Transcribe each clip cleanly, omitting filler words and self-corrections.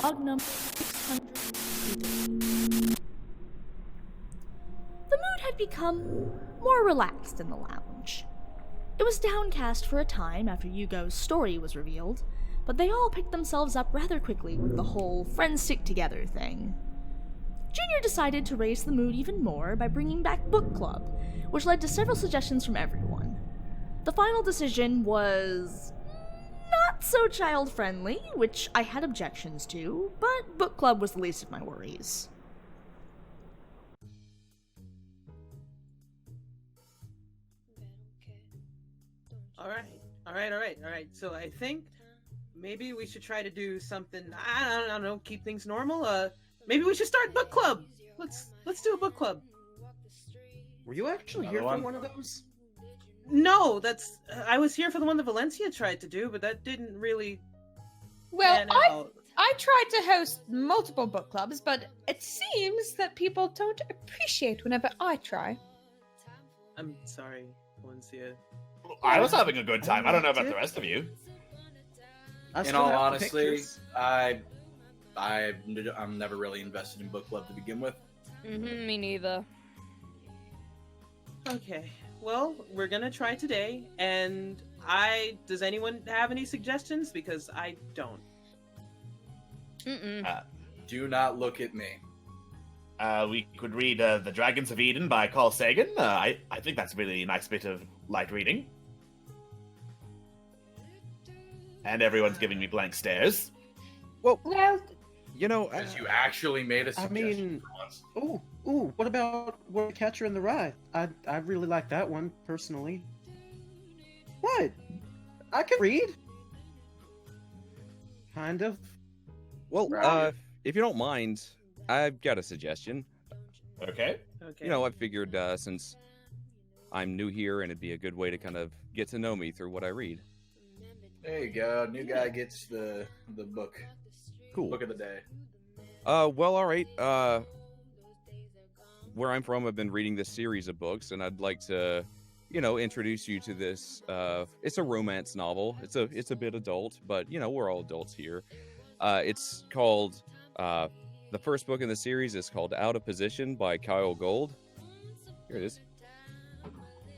log number 600. The mood had become more relaxed in the lounge. It was downcast for a time after Yugo's story was revealed, but they all picked themselves up rather quickly with the whole friends stick together thing. Junior decided to raise the mood even more by bringing back book club, which led to several suggestions from everyone. The final decision was not so child-friendly, which I had objections to, but book club was the least of my worries. Alright. So I think maybe we should try to do something, I don't know, keep things normal. Maybe we should start book club. Let's do a book club. Were you actually here for one of those? No, I was here for the one that Valencia tried to do, but that didn't really Well, pan out. I tried to host multiple book clubs, but it seems that people don't appreciate whenever I try. I'm sorry, Valencia. I was having a good time. I don't know about the rest of you. In all honesty, I'm never really invested in book club to begin with. Me neither. Okay, well, we're gonna try today, and does anyone have any suggestions? Because I don't. Do not look at me. We could read The Dragons of Eden by Carl Sagan. I think that's a really nice bit of light reading. And everyone's giving me blank stares. Well, You know, because you actually made a suggestion for once. What about What Catcher in the Rye? I really like that one, personally. What? I can read. Kind of. Well, Right. if you don't mind, I've got a suggestion. Okay. Okay. You know, I figured since I'm new here and it'd be a good way to kind of get to know me through what I read. There you go. New guy gets the book. Cool. Book of the day. Well, all right. Where I'm from, I've been reading this series of books, and I'd like to, introduce you to this. It's a romance novel. It's a bit adult, but we're all adults here. It's called the first book in the series is called Out of Position by Kyle Gold. Here it is.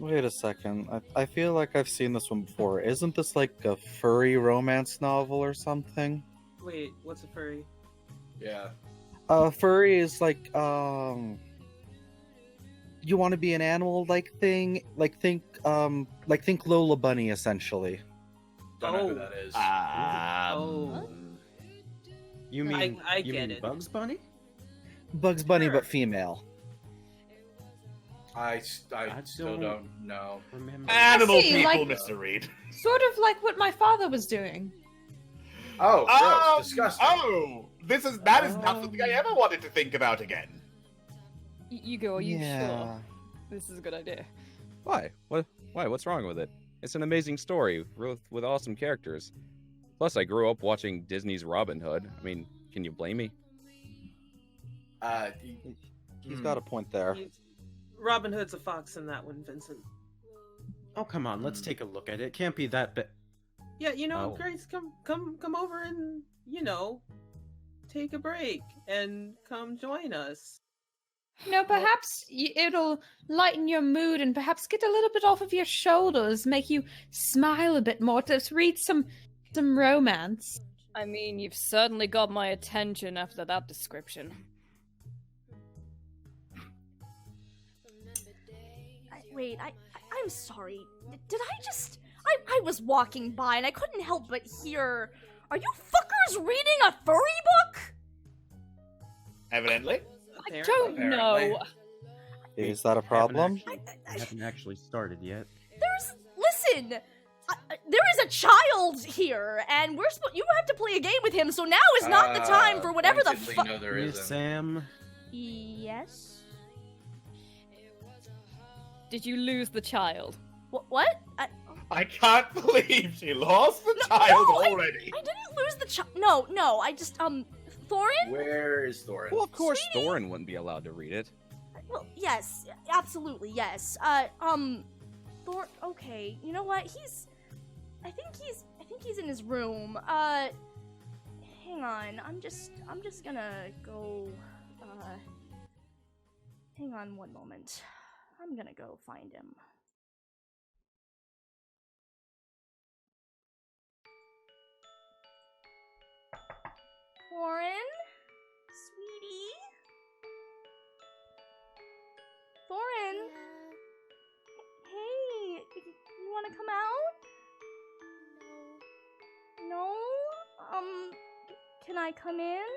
Wait a second. I feel like I've seen this one before. Isn't this like a furry romance novel or something? Wait, what's a furry? Yeah. Furry is like, you want to be an animal-like thing? Think Lola Bunny, essentially. Don't know who that is. You mean I get it. Bugs Bunny? Bugs Bunny, Sure. but female. I still don't know. Remember. Animal see, people, like- Mr. Reed. Sort of like what my father was doing. Oh, gross, disgusting. Oh, that is not something I ever wanted to think about again. Hugo, are you Yeah. sure this is a good idea? Why? Why? What's wrong with it? It's an amazing story with awesome characters. Plus, I grew up watching Disney's Robin Hood. I mean, can you blame me? He's got a point there. Robin Hood's a fox in that one, Vincent. Oh, come on. Let's take a look at it. It can't be that bad. Yeah, Oh. Grace, come over and, take a break and come join us. Perhaps it'll lighten your mood and perhaps get a little bit off of your shoulders, make you smile a bit more to read some romance. I mean, you've certainly got my attention after that description. I'm sorry. Did I just... I was walking by and I couldn't help but hear... Are you fuckers reading a furry book? Evidently. I don't know. Is that a problem? I haven't actually started yet. Listen! There is a child here, and you have to play a game with him, so now is not the time for whatever the fuck... No, there Miss isn't. Sam. Yes? Did you lose the child? What? I can't believe she lost the child already. I didn't lose the child. No, I just, Thorin? Where is Thorin? Well, of course, Thorin wouldn't be allowed to read it. Well, yes, absolutely, yes. Thorin, okay, you know what, I think he's in his room. hang on. I'm just gonna go, hang on one moment. I'm gonna go find him. Thorin? Sweetie? Thorin? Hey, you wanna come out? No? Can I come in?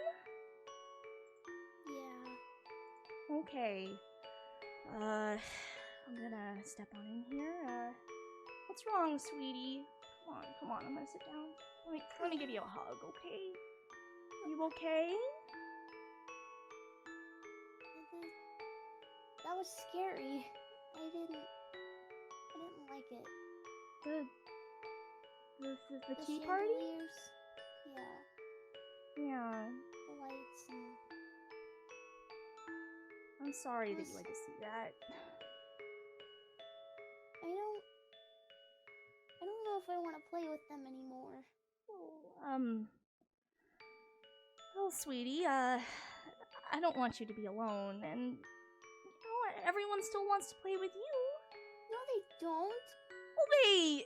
Yeah. Okay. I'm gonna step on in here. What's wrong, sweetie? Come on, I'm gonna sit down. Let me give you a hug, okay? You okay? That was scary. I didn't like it. The tea party? chandeliers, Yeah. Yeah. The lights and... I'm sorry that you had to see that. I don't know if I want to play with them anymore. Well, sweetie, I don't want you to be alone, and you know what? Everyone still wants to play with you. No, they don't. Well, wait!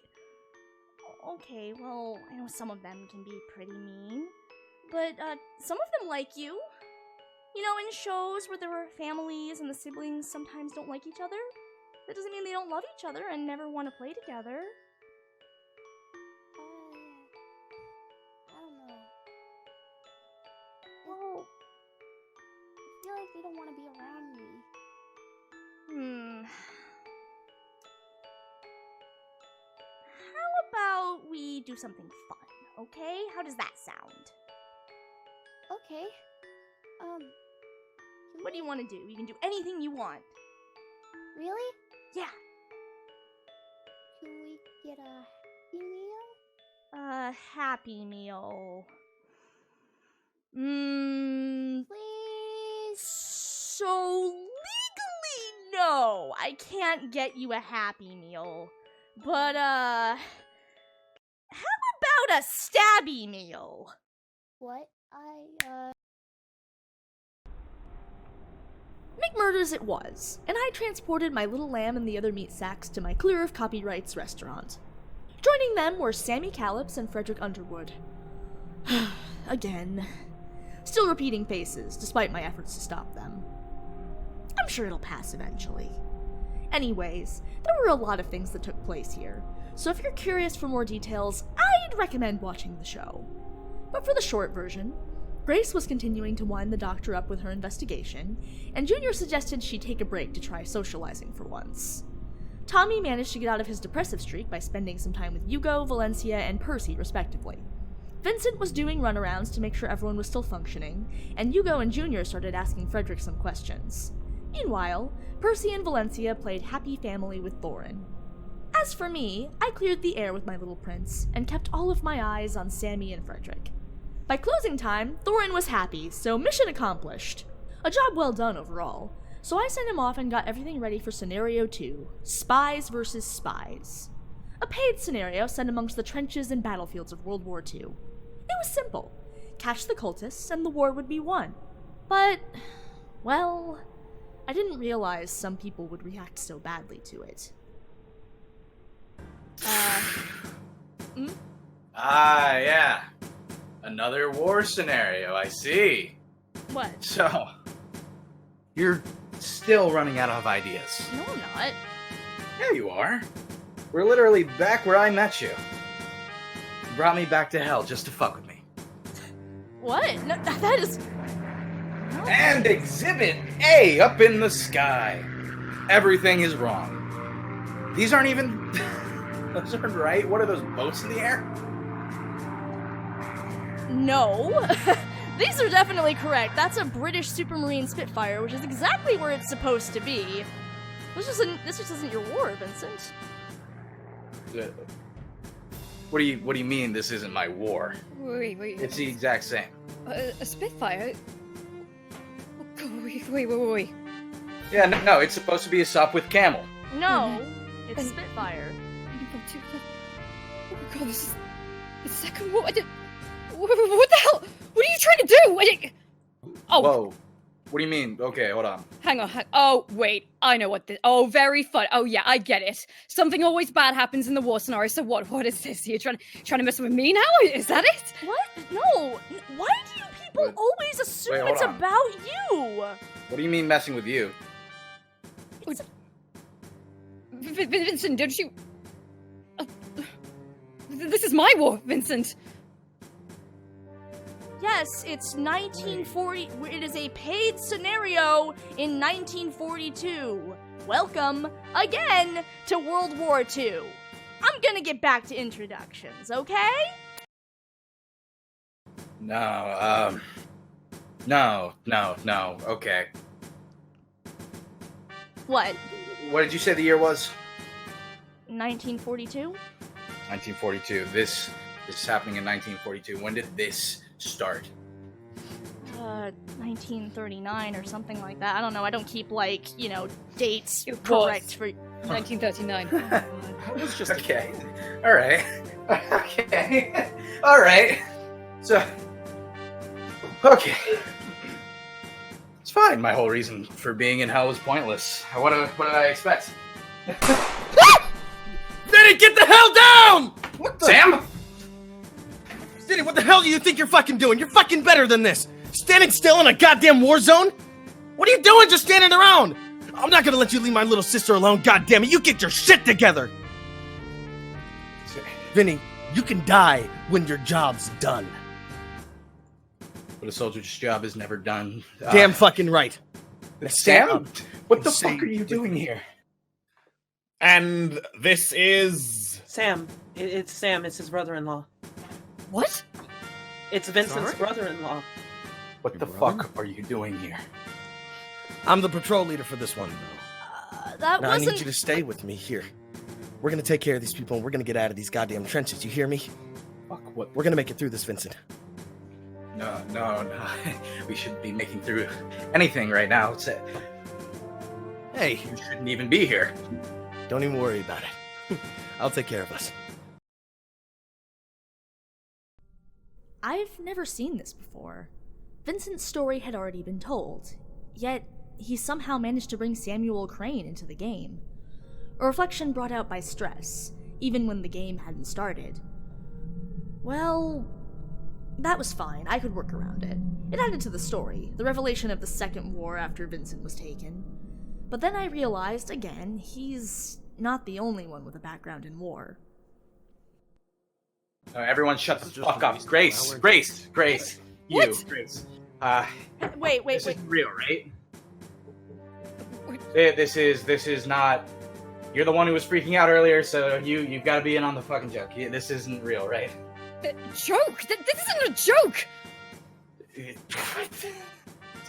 Okay, well, I know some of them can be pretty mean, but, some of them like you. You know, in shows where there are families and the siblings sometimes don't like each other, that doesn't mean they don't love each other and never want to play together. I don't know. Well, I feel like they don't want to be around me. How about we do something fun, okay? How does that sound? Okay. What do you want to do? You can do anything you want. Really? Yeah. Can we get a Happy Meal? Happy Meal. Please? So, legally, no. I can't get you a Happy Meal. But, how about a Stabby Meal? What? McMurders it was, and I transported my little lamb and the other meat sacks to my clear of copyrights restaurant. Joining them were Sammy Callips and Frederick Underwood. Again. Still repeating faces, despite my efforts to stop them. I'm sure it'll pass eventually. Anyways, there were a lot of things that took place here, so if you're curious for more details, I'd recommend watching the show. But for the short version, Grace was continuing to wind the doctor up with her investigation, and Junior suggested she take a break to try socializing for once. Tommy managed to get out of his depressive streak by spending some time with Hugo, Valencia, and Percy, respectively. Vincent was doing runarounds to make sure everyone was still functioning, and Hugo and Junior started asking Frederick some questions. Meanwhile, Percy and Valencia played happy family with Thorin. As for me, I cleared the air with my little prince, and kept all of my eyes on Sammy and Frederick. By closing time, Thorin was happy, so mission accomplished. A job well done overall, so I sent him off and got everything ready for Scenario 2, Spies vs. Spies. A paid scenario set amongst the trenches and battlefields of World War II. It was simple. Catch the cultists and the war would be won. But, well, I didn't realize some people would react so badly to it. Yeah. Another war scenario, I see. What? So, you're still running out of ideas. No, I'm not. Yeah, you are. We're literally back where I met you. You brought me back to hell just to fuck with me. What? No, that is... No. And Exhibit A up in the sky. Everything is wrong. These aren't even... Those aren't right. What are those boats in the air? No. These are definitely correct. That's a British Supermarine Spitfire, which is exactly where it's supposed to be. This just isn't your war, Vincent. What do you mean this isn't my war? Wait. It's the exact same. A Spitfire? Oh, God, wait. Yeah, no, it's supposed to be a SOP with camel. No, it's Spitfire. Oh God, this is the second war. What the hell? What are you trying to do? Oh, Whoa. What do you mean? Okay, hold on. hang on. Oh, wait. I know what this. Oh, very fun. Oh, yeah, I get it. Something always bad happens in the war scenario. So what? What is this? You're trying to mess with me now? Is that it? What? No. Why do you people always assume Wait, hold it's on. about you? What do you mean messing with you? Vincent, don't you? This is my war, Vincent. Yes, it's 1940. It is a paid scenario in 1942. Welcome again to World War II. I'm gonna get back to introductions, okay? No, okay. What? What did you say the year was? 1942? 1942. This is happening in 1942. When did this start? 1939 or something like that. I don't know. I don't keep, dates It correct was. for... 1939. It was just Okay. Alright. Okay. Alright. So... Okay. It's fine. My whole reason for being in hell was pointless. What did I expect? Vinny, get the hell down! What the? Sam? Vinny, what the hell do you think you're fucking doing? You're fucking better than this! Standing still in a goddamn war zone? What are you doing just standing around? I'm not gonna let you leave my little sister alone, goddammit! You get your shit together! Vinny, you can die when your job's done. But a soldier's job is never done. Damn fucking right. Now stand Sam? up What and the say fuck are you doing here? And this is... Sam. It's Sam. It's his brother-in-law. What? It's Vincent's Sorry? brother-in-law. What the fuck are you doing here? I'm the patrol leader for this one. That Now I wasn't... need you to stay with me here. We're gonna take care of these people and we're gonna get out of these goddamn trenches, you hear me? Fuck, what? We're gonna make it through this, Vincent. No. We shouldn't be making through anything right now. Hey, You shouldn't even be here. don't even worry about it. I'll take care of us. I've never seen this before. Vincent's story had already been told, yet he somehow managed to bring Samuel Crane into the game. A reflection brought out by stress, even when the game hadn't started. Well, that was fine. I could work around it. It added to the story, the revelation of the Second War after Vincent was taken. But then I realized, again, he's not the only one with a background in war. Everyone shut the Just fuck up. released Grace. an hour. Grace. You. What? Grace. Wait. This is real, right? This is not... You're the one who was freaking out earlier, so you've got to be in on the fucking joke. This isn't real, right? Joke? This isn't a joke! It's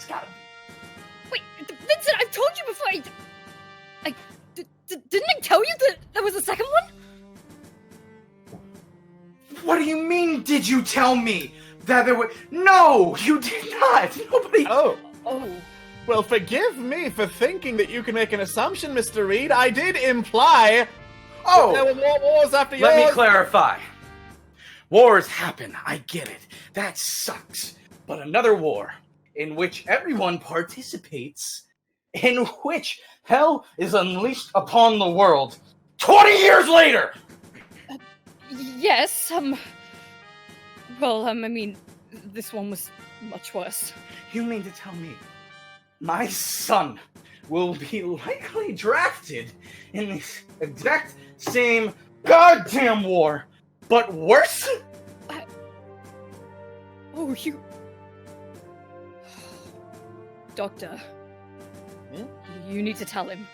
gotta be. Wait, Vincent, I've told you before. Didn't I tell you that there was a second one? What do you mean, did you tell me that there were... No, you did not. Nobody... Oh. Well, forgive me for thinking that you can make an assumption, Mr. Reed. I did imply that there were more wars after yours. Let me clarify. Wars happen, I get it. That sucks. But another war, in which everyone participates, in which hell is unleashed upon the world 20 years later! Yes, well, I mean, this one was much worse. You mean to tell me my son will be likely drafted in this exact same goddamn war, but worse? Oh, you... Doctor. You need to tell him.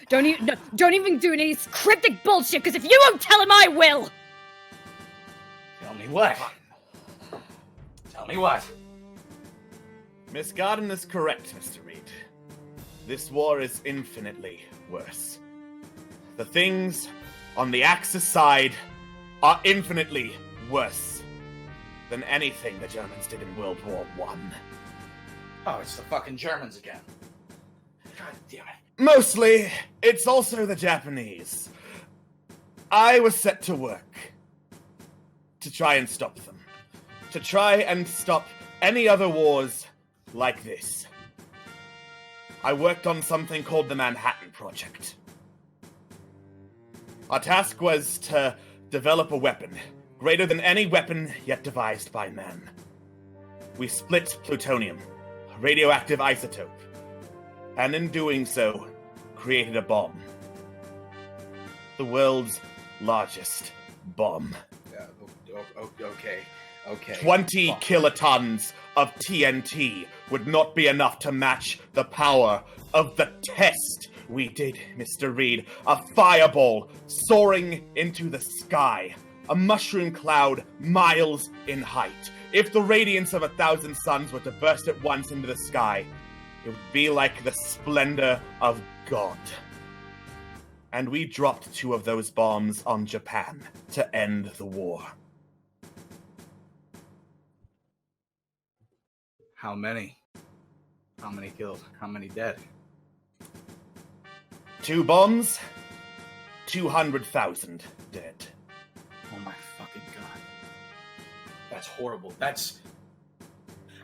Don't even do any cryptic bullshit, because if you won't tell him, I will! Tell me what? Tell me what? Miss Garden is correct, Mr. Reed. This war is infinitely worse. The things on the Axis side are infinitely worse than anything the Germans did in World War I. Oh, it's the fucking Germans again. God damn it. Mostly, it's also the Japanese. I was set to work to try and stop them. To try and stop any other wars like this. I worked on something called the Manhattan Project. Our task was to develop a weapon greater than any weapon yet devised by man. We split plutonium, a radioactive isotope, and in doing so, created a bomb. The world's largest bomb. Okay. 20 kilotons of TNT would not be enough to match the power of the test we did, Mr. Reed. A fireball soaring into the sky. A mushroom cloud miles in height. If the radiance of 1,000 suns were to burst at once into the sky, it would be like the splendor of God. And we dropped 2 of those bombs on Japan to end the war. How many? How many killed? How many dead? 2 bombs, 200,000 dead. Oh my fucking god. That's horrible. That's...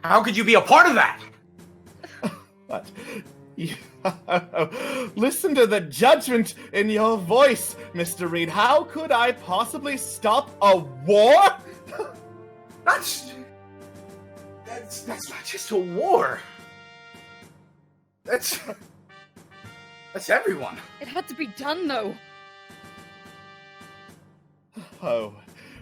How could you be a part of that? What? Listen to the judgment in your voice, Mr. Reed. How could I possibly stop a war? That's not just a war. That's everyone. It had to be done, though. Oh,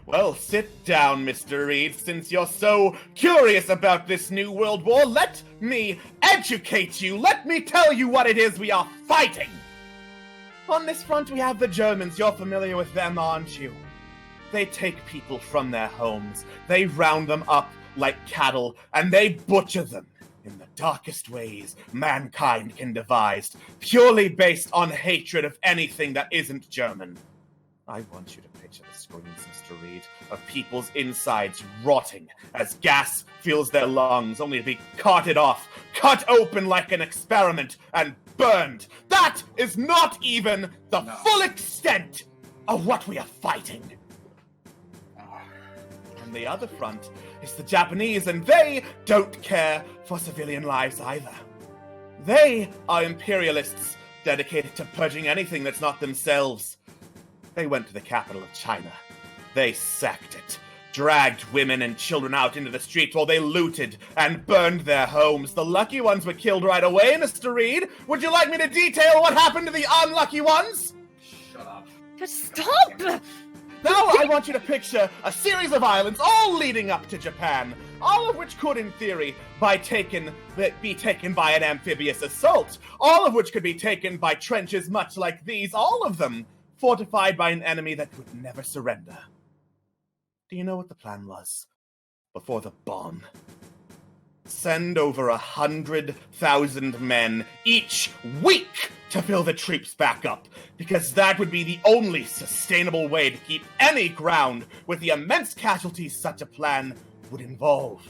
well, sit down, Mr. Reed. Since you're so curious about this new world war, let me educate you. Let me tell you what it is we are fighting. On this front, we have the Germans. You're familiar with them, aren't you? They take people from their homes. They round them up like cattle, and they butcher them in the darkest ways mankind can devise, purely based on hatred of anything that isn't German. I want you to picture the screams, Mr. Reed, of people's insides rotting as gas fills their lungs, only to be carted off, cut open like an experiment, and burned. That is not even the full extent of what we are fighting. On the other front is the Japanese, and they don't care for civilian lives either. They are imperialists dedicated to purging anything that's not themselves. They went to the capital of China. They sacked it, dragged women and children out into the streets while they looted and burned their homes. The lucky ones were killed right away, Mr. Reed. Would you like me to detail what happened to the unlucky ones? Shut up. But stop! Now I want you to picture a series of islands all leading up to Japan, all of which could, in theory, be taken by an amphibious assault, all of which could be taken by trenches much like these, all of them fortified by an enemy that would never surrender. Do you know what the plan was before the bomb? Send over 100,000 men each week to fill the troops back up, because that would be the only sustainable way to keep any ground with the immense casualties such a plan would involve.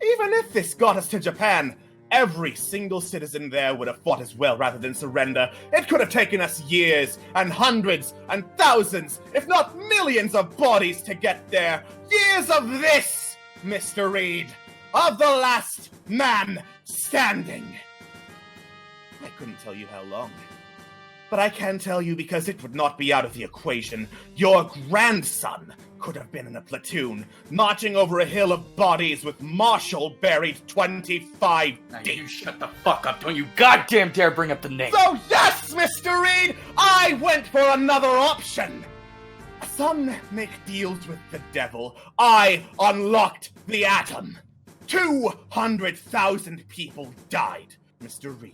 Even if this got us to Japan, every single citizen there would have fought as well rather than surrender. It could have taken us years and hundreds and thousands, if not millions of bodies to get there. Years of this, Mr. Reed, of the last man standing. I couldn't tell you how long, but I can tell you because it would not be out of the equation. Your grandson could have been in a platoon, marching over a hill of bodies with Marshall buried 25 Now deep. you shut the fuck up. Don't you goddamn dare bring up the name. So yes, Mr. Reed, I went for another option. Some make deals with the devil. I unlocked the atom. 200,000 people died, Mr. Reed.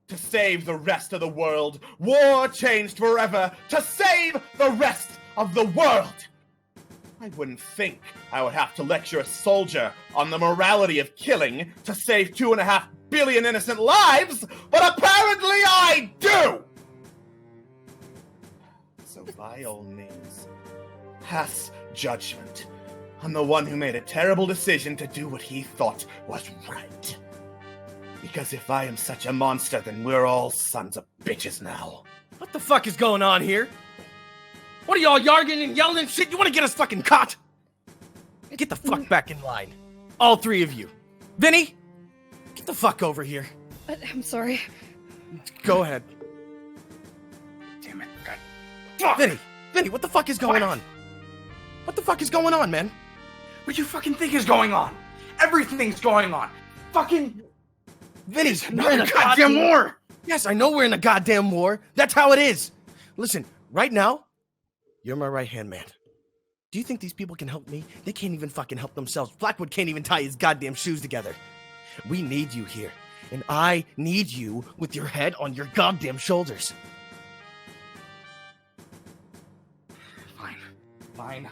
To save the rest of the world, war changed forever to save the rest of the world. I wouldn't think I would have to lecture a soldier on the morality of killing to save 2.5 billion innocent lives, but apparently I do! So by all means, pass judgment on the one who made a terrible decision to do what he thought was right. Because if I am such a monster, then we're all sons of bitches now. What the fuck is going on here? What are y'all yarging and yelling and shit? You want to get us fucking caught? Get the fuck back in line. All three of you. Vinny, get the fuck over here. I'm sorry. Go ahead. Damn it. God. Fuck. Vinny, what the fuck is going on? What the fuck is going on, man? What do you fucking think is going on? Everything's going on. Fucking Vinny, we're in a goddamn war. Yes, I know we're in a goddamn war. That's how it is. Listen, right now, you're my right-hand man. Do you think these people can help me? They can't even fucking help themselves. Blackwood can't even tie his goddamn shoes together. We need you here. And I need you with your head on your goddamn shoulders. Fine.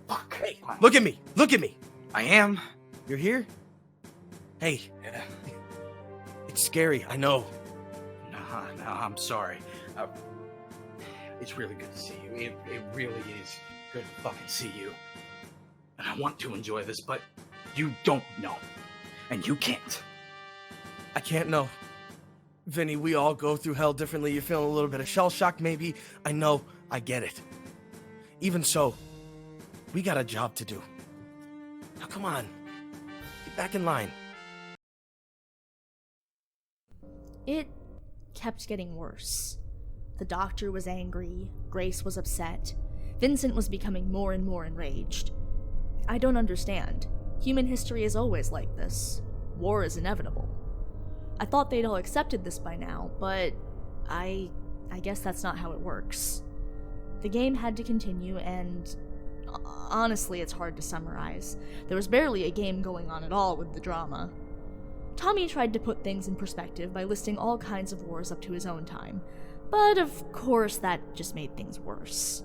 Fuck. Hey, look at me. Look at me. I am. You're here? Hey. Yeah. It's scary, I know. No, I'm sorry. It's really good to see you. It really is good to fucking see you. And I want to enjoy this, but you don't know. And you can't. I can't know. Vinny, we all go through hell differently. You're feeling a little bit of shell shock, maybe. I know. I get it. Even so, we got a job to do. Now, come on. Get back in line. It kept getting worse. The doctor was angry, Grace was upset, Vincent was becoming more and more enraged. I don't understand. Human history is always like this. War is inevitable. I thought they'd all accepted this by now, but I guess that's not how it works. The game had to continue, and honestly, it's hard to summarize. There was barely a game going on at all with the drama. Tommy tried to put things in perspective by listing all kinds of wars up to his own time, but of course that just made things worse.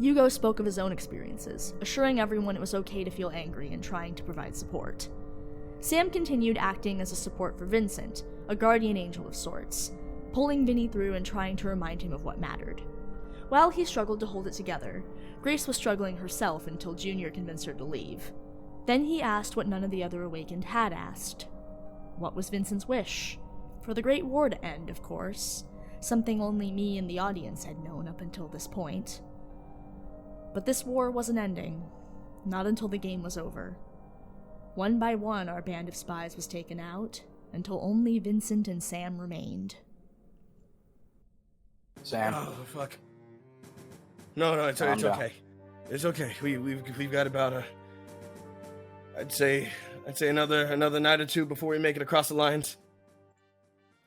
Hugo spoke of his own experiences, assuring everyone it was okay to feel angry and trying to provide support. Sam continued acting as a support for Vincent, a guardian angel of sorts, pulling Vinny through and trying to remind him of what mattered. While he struggled to hold it together, Grace was struggling herself until Junior convinced her to leave. Then he asked what none of the other Awakened had asked. What was Vincent's wish? For the Great War to end, of course. Something only me and the audience had known up until this point. But this war wasn't ending. Not until the game was over. One by one, our band of spies was taken out, until only Vincent and Sam remained. Sam. Oh, fuck. No, it's okay. It's okay. We've got about I'd say another night or two before we make it across the lines.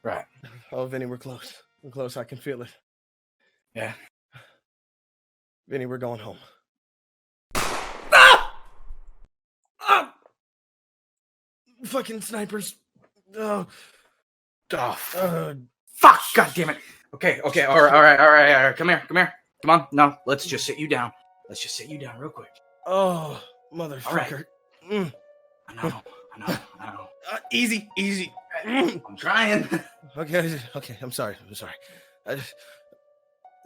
Right. Oh, Vinny, we're close. We're close. I can feel it. Yeah. Vinny, we're going home. Fucking snipers. Fuck! God damn it! Okay, all right. Come here. Come on. No, let's just sit you down. Let's just sit you down real quick. Oh, motherfucker. All right. I know. Easy. I'm trying. Okay. I'm sorry.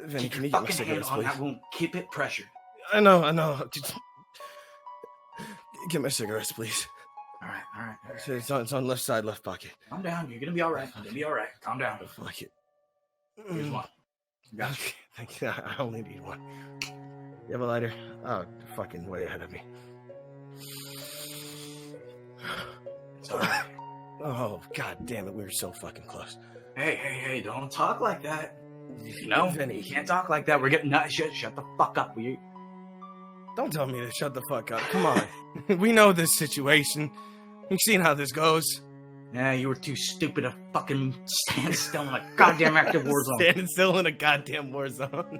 Vinny, Keep can your you get my fucking hand cigarettes, on please? that wound. Keep it pressured. I know. Just get my cigarettes, please. All right. It's on left side, left pocket. Calm down. You're gonna be all right. Calm down. Fuck it. Here's one. Got you. Okay, thank you. I only need one. You have a lighter? Oh, fucking way ahead of me. It's all right. Oh, god damn it, we were so fucking close. Hey, don't talk like that. No, Vinny. you can't talk like that. We're getting shut the fuck up. Don't tell me to shut the fuck up. Come on. We know this situation. We've seen how this goes. Yeah, you were too stupid to fucking stand still in a goddamn active war zone. Standing still in a goddamn war zone.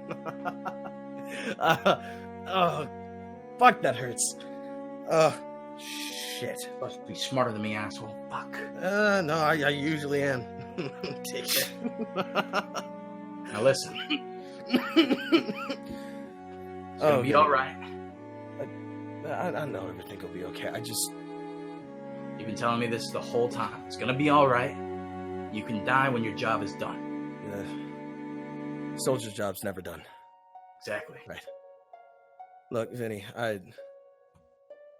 Oh, fuck, that hurts. Shit. Must be smarter than me, asshole. Fuck. No, I usually am. Take it. Now listen. It's gonna be all right. I know everything will be okay. You've been telling me this the whole time. It's gonna be all right. You can die when your job is done. Soldier's job's never done. Exactly. Right. Look, Vinny, I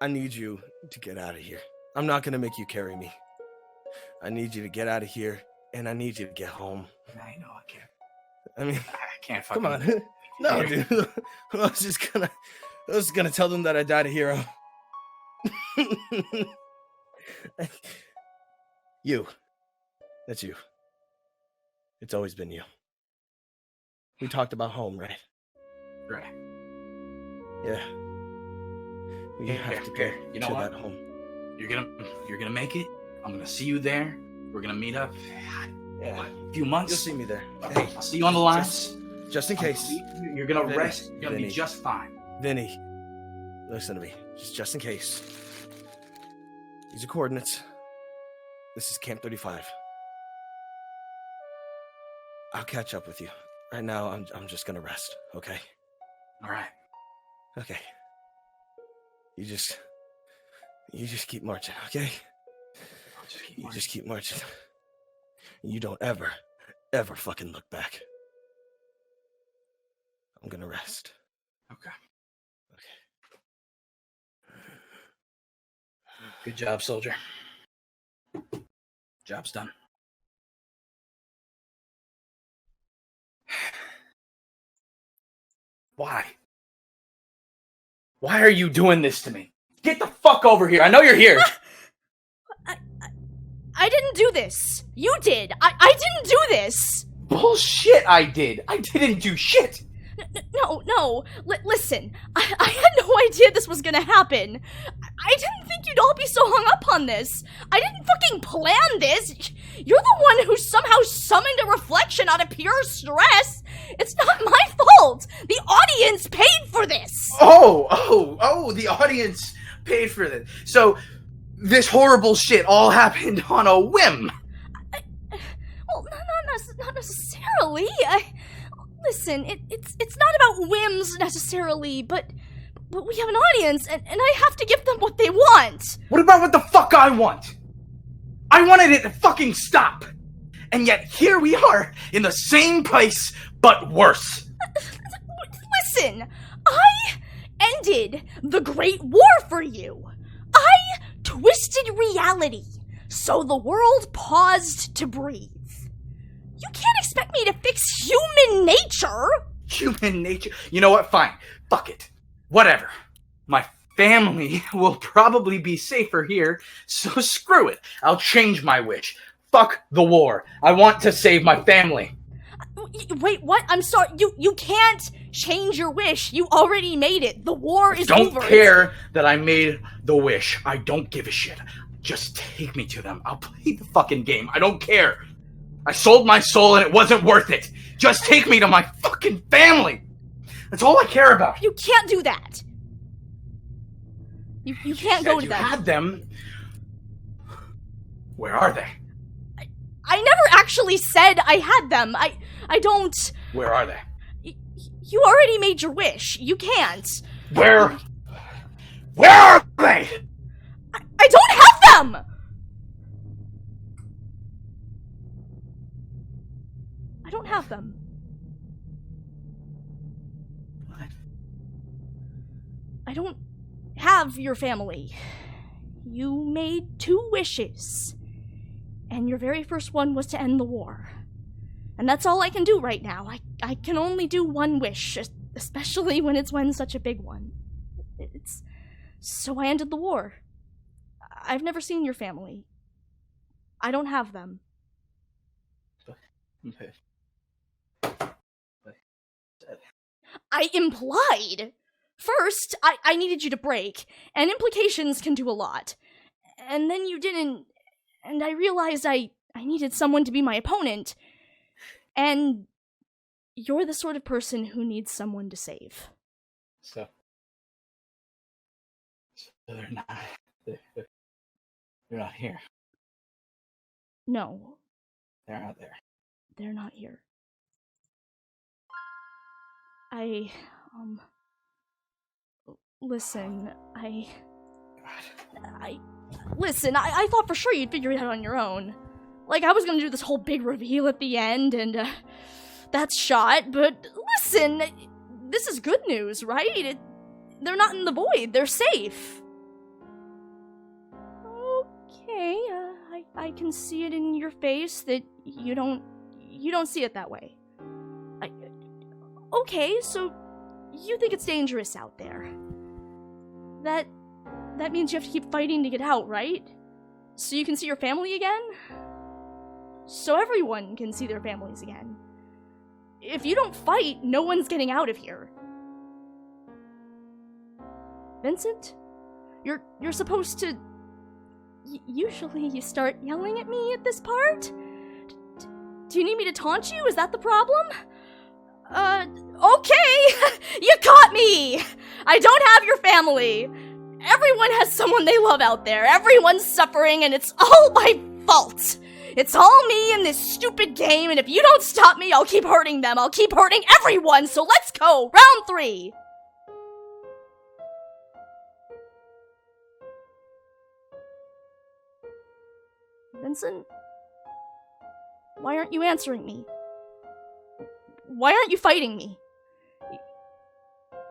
need you to get out of here. I'm not gonna make you carry me. I need you to get out of here, and I need you to get home. I know I can't. I mean, I can't fucking. come on. No, dude. I was just gonna tell them that I died a hero. You. That's you. It's always been you. We talked about home, right? Right. Yeah. We have to get You know to what? that home. You're gonna make it. I'm gonna see you there. We're gonna meet up. Yeah. What, a few months. You'll see me there. Okay, I'll see you on the lines. Just in case. You're gonna Vinny, rest. You're gonna Vinny. be just fine. Vinny, listen to me. Just in case. These are coordinates. This is Camp 35. I'll catch up with you. Right now, I'm just gonna rest, okay? All right. Okay. You just keep marching, okay? You just keep marching. You don't ever fucking look back. I'm gonna rest. Okay. Good job, soldier. Job's done. Why? Why are you doing this to me? Get the fuck over here. I know you're here. I didn't do this. You did. I didn't do this. Bullshit, I did. I didn't do shit. No. Listen, I had no idea this was gonna happen. I didn't think you'd all be so hung up on this. I didn't fucking plan this. You're the one who somehow summoned a reflection out of pure stress. It's not my fault. The audience paid for this. Oh, the audience paid for this. So, this horrible shit all happened on a whim. Well, not necessarily. Listen, it's not about whims necessarily, but we have an audience, and I have to give them what they want. What about what the fuck I want? I wanted it to fucking stop. And yet here we are, in the same place, but worse. Listen, I ended the Great War for you. I twisted reality, so the world paused to breathe. You can't expect me to fix human nature! Human nature? You know what? Fine. Fuck it. Whatever. My family will probably be safer here, so screw it. I'll change my wish. Fuck the war. I want to save my family. Wait, what? I'm sorry. You can't change your wish. You already made it. The war is over. Don't care that I made the wish. I don't give a shit. Just take me to them. I'll play the fucking game. I don't care. I sold my soul and it wasn't worth it. Just take me to my fucking family. That's all I care about. You can't do that. You can't go to You them. had them. Where are they? I never actually said I had them. I don't. Where are they? You already made your wish. You can't. Where are they? I don't have them! I don't have them. What? I don't have your family. You made 2 wishes. And your very first one was to end the war. And that's all I can do right now. I can only do 1 wish, especially when such a big one. So I ended the war. I've never seen your family. I don't have them. I implied! First, I needed you to break, and implications can do a lot. And then you didn't, and I realized I needed someone to be my opponent. And you're the sort of person who needs someone to save. So they're not here. No, They're out there. they're not here. Listen, listen, I thought for sure you'd figure it out on your own. Like, I was gonna do this whole big reveal at the end, and, that's shot, but listen, this is good news, right? They're not in the void, they're safe. Okay, I can see it in your face that you don't see it that way. Okay, so you think it's dangerous out there. That means you have to keep fighting to get out, right? So you can see your family again? So everyone can see their families again. If you don't fight, no one's getting out of here. Vincent? You're supposed to... usually you start yelling at me at this part? Do you need me to taunt you? Is that the problem? Okay! You caught me! I don't have your family! Everyone has someone they love out there. Everyone's suffering, and it's all my fault! It's all me in this stupid game, and if you don't stop me, I'll keep hurting them. I'll keep hurting everyone, so let's go! Round 3! Vincent? Why aren't you answering me? Why aren't you fighting me?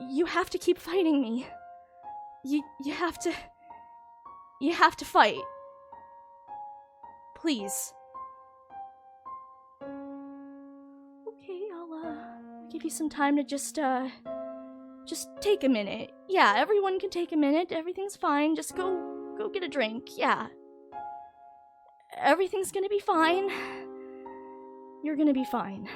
You have to keep fighting me. You have to fight. Please. Okay, I'll give you some time to just take a minute. Yeah, everyone can take a minute. Everything's fine. Just go get a drink. Yeah. Everything's gonna be fine. You're gonna be fine.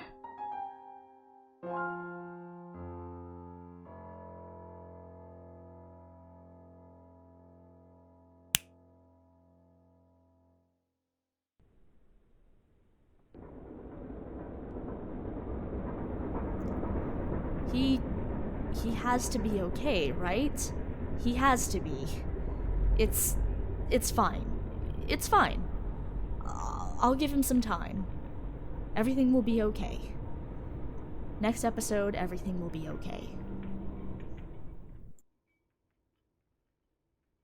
He has to be okay, right? He has to be. It's fine. It's fine. I'll give him some time. Everything will be okay. Next episode, everything will be okay.